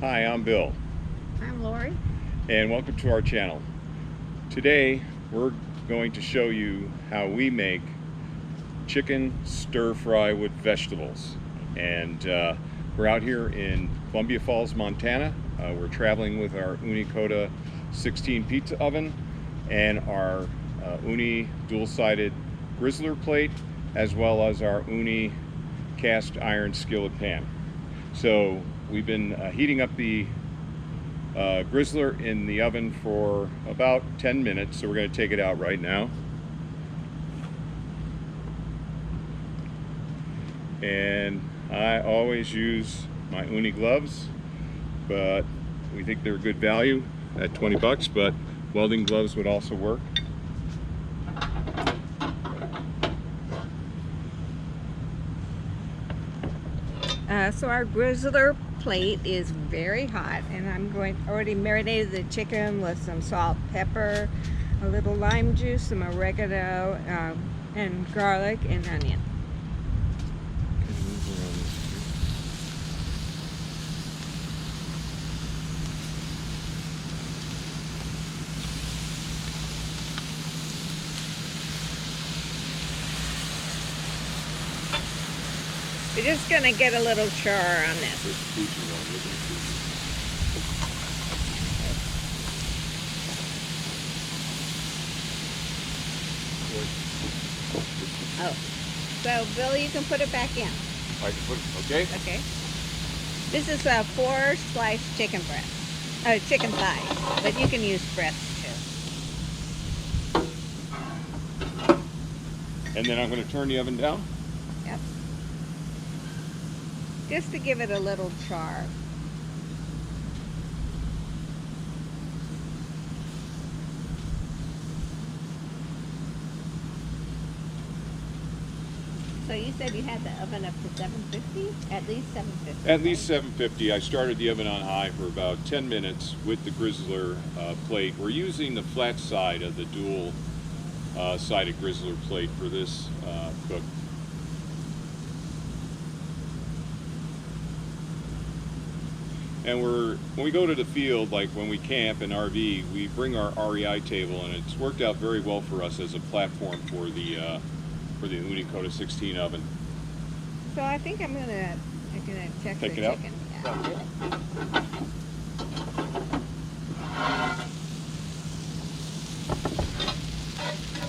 Hi, I'm Bill, I'm Laurie. and welcome to our channel. Today, we're going to show you how we make chicken stir fry with vegetables. And we're out here in Columbia Falls, Montana. We're traveling with our Ooni Koda 16 pizza oven and our Ooni dual-sided grizzler plate, as well as our Ooni cast iron skillet pan. So we've been heating up the grizzler in the oven for about 10 minutes, so we're going to take it out right now. And I always use my Ooni gloves, but we think they're good value at 20 bucks, but welding gloves would also work. So our grizzler plate is very hot, and I'm already marinated the chicken with some salt, pepper, a little lime juice, some oregano, and garlic and onion. We're just gonna get a little char on this. Oh, so Bill, you can put it back in. I can put it, okay? Okay. This is a 4 sliced chicken breast, chicken thighs, but you can use breasts too. And then I'm going to turn the oven down. Yep. Just to give it a little char. So you said you had the oven up to 750? At least 750. At least 750. I started the oven on high for about 10 minutes with the grizzler plate. We're using the flat side of the dual sided grizzler plate for this cook. And when we go to the field, like when we camp in RV, we bring our REI table, and it's worked out very well for us as a platform for the Ooni Koda 16 oven. So I think I'm gonna check the Take it out? chicken.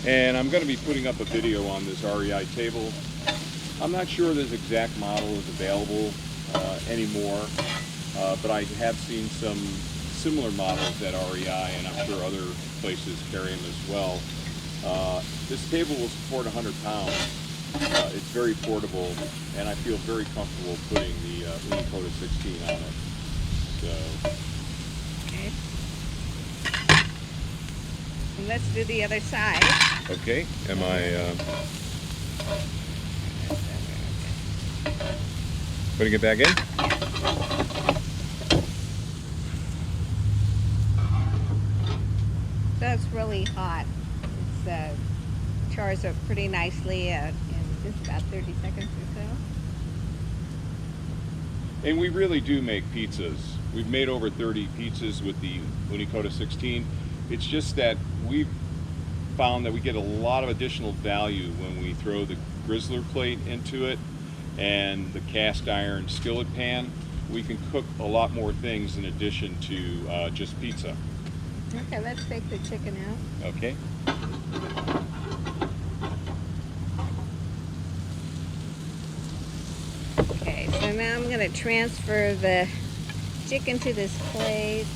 And I'm going to be putting up a video on this REI table. I'm not sure this exact model is available anymore, but I have seen some similar models at REI, and I'm sure other places carry them as well. This table will support 100 pounds. It's very portable, and I feel very comfortable putting the Ooni Koda 16 on it. So. Okay. And let's do the other side. Okay. Am I putting it back in? So it's really hot. It's chars up pretty nicely in just about 30 seconds or so. And we really do make pizzas. We've made over 30 pizzas with the Ooni Koda 16. It's just that we've found that we get a lot of additional value when we throw the grizzler plate into it and the cast iron skillet pan. We can cook a lot more things in addition to just pizza. Okay, let's take the chicken out. Okay. Okay, so now I'm going to transfer the chicken to this plate.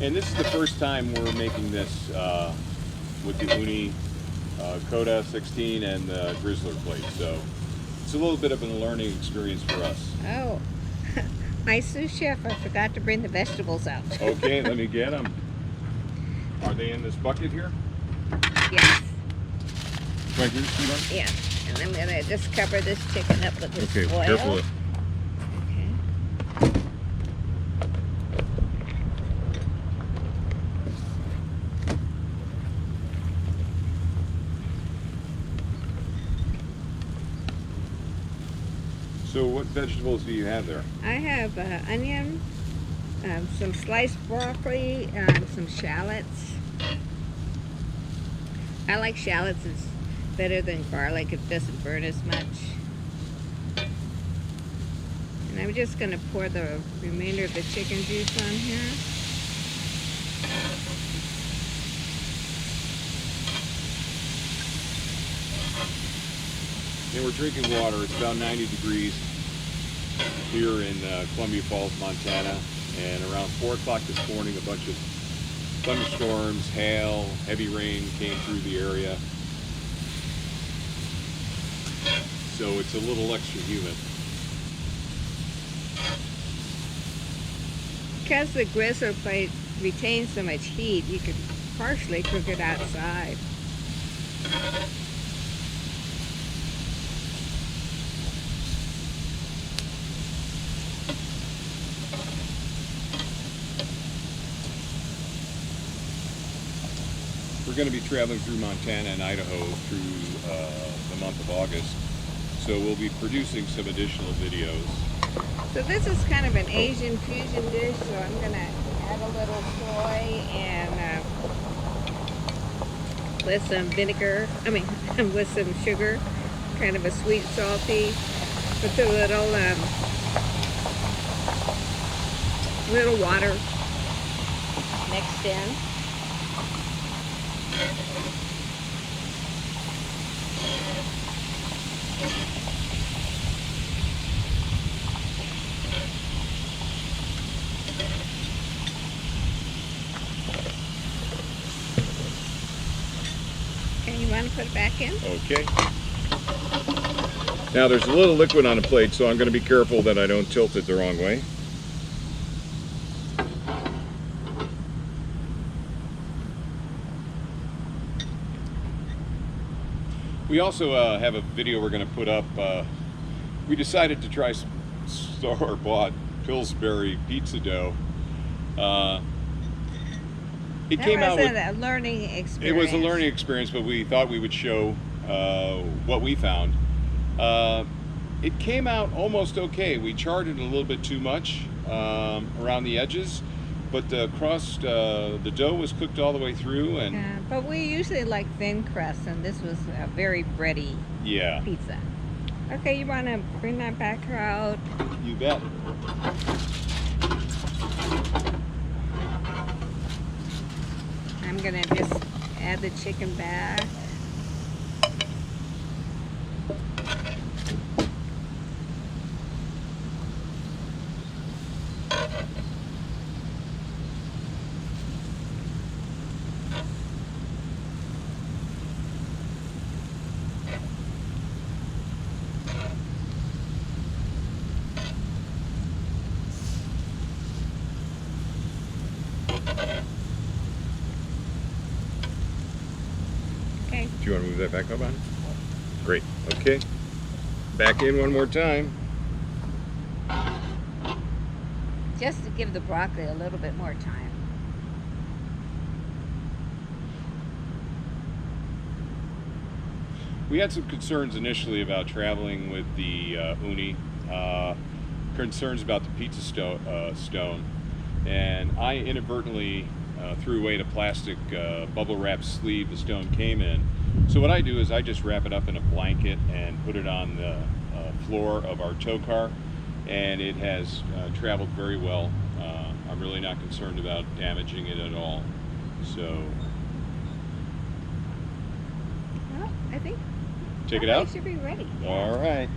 And this is the first time we're making this with the Ooni Koda 16 and the grizzler plate, so it's a little bit of a learning experience for us. Oh, my sous chef, I forgot to bring the vegetables out. Okay, let me get them. Are they in this bucket here? Yes. Can I do this, Steve? Yeah, and I'm going to just cover this chicken up with this Okay, oil. careful. Okay. So what vegetables do you have there? I have onion, some sliced broccoli, some shallots. I like shallots. It's better than garlic. It doesn't burn as much. And I'm just going to pour the remainder of the chicken juice on here. And we're drinking water. It's about 90 degrees here in Columbia Falls, Montana. And around 4 o'clock this morning, a bunch of thunderstorms, hail, heavy rain came through the area. So it's a little extra humid. Because the grizzler plate retains so much heat, you could partially cook it outside. We're going to be traveling through Montana and Idaho through the month of August. So we'll be producing some additional videos. So this is kind of an Asian fusion dish, so I'm going to add a little soy and with some vinegar, with some sugar, kind of a sweet salty, with a little water mixed in. Okay, you want to put it back in? Okay. Now there's a little liquid on the plate, so I'm going to be careful that I don't tilt it the wrong way. We also have a video we're going to put up. We decided to try some store-bought Pillsbury pizza dough. It was a learning experience. It was a learning experience, but we thought we would show what we found. It came out almost okay. We charred it a little bit too much around the edges, but the dough was cooked all the way through. And yeah, but we usually like thin crust, and this was a very bready pizza. Okay, you want to bring that back out? You bet. I'm going to just add the chicken back. Okay. Do you want to move that back up on? Great. Okay. Back in one more time. Just to give the broccoli a little bit more time. We had some concerns initially about traveling with the Ooni, concerns about the pizza stone, and I inadvertently threw away the plastic bubble wrap sleeve the stone came in. So what I do is I just wrap it up in a blanket and put it on the floor of our tow car, and it has traveled very well. I'm really not concerned about damaging it at all. So, Well, I think take it out? It should be ready. All right.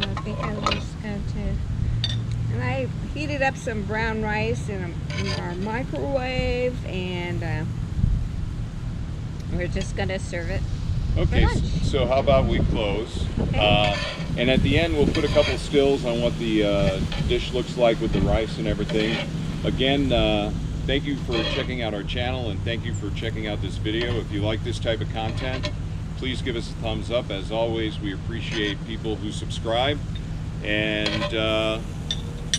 I think I'm just going to, and I heated up some brown rice in our microwave, and we're just going to serve it. Okay, for lunch. so how about we close? Okay. And at the end, we'll put a couple stills on what the dish looks like with the rice and everything. Again, thank you for checking out our channel, and thank you for checking out this video. If you like this type of content, please give us a thumbs up. As always, we appreciate people who subscribe, and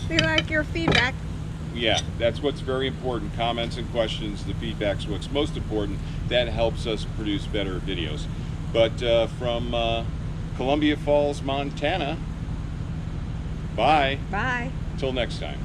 We like your feedback. Yeah, that's what's very important. Comments and questions, the feedback's what's most important. That helps us produce better videos. But from Columbia Falls, Montana, bye. Bye. Till next time.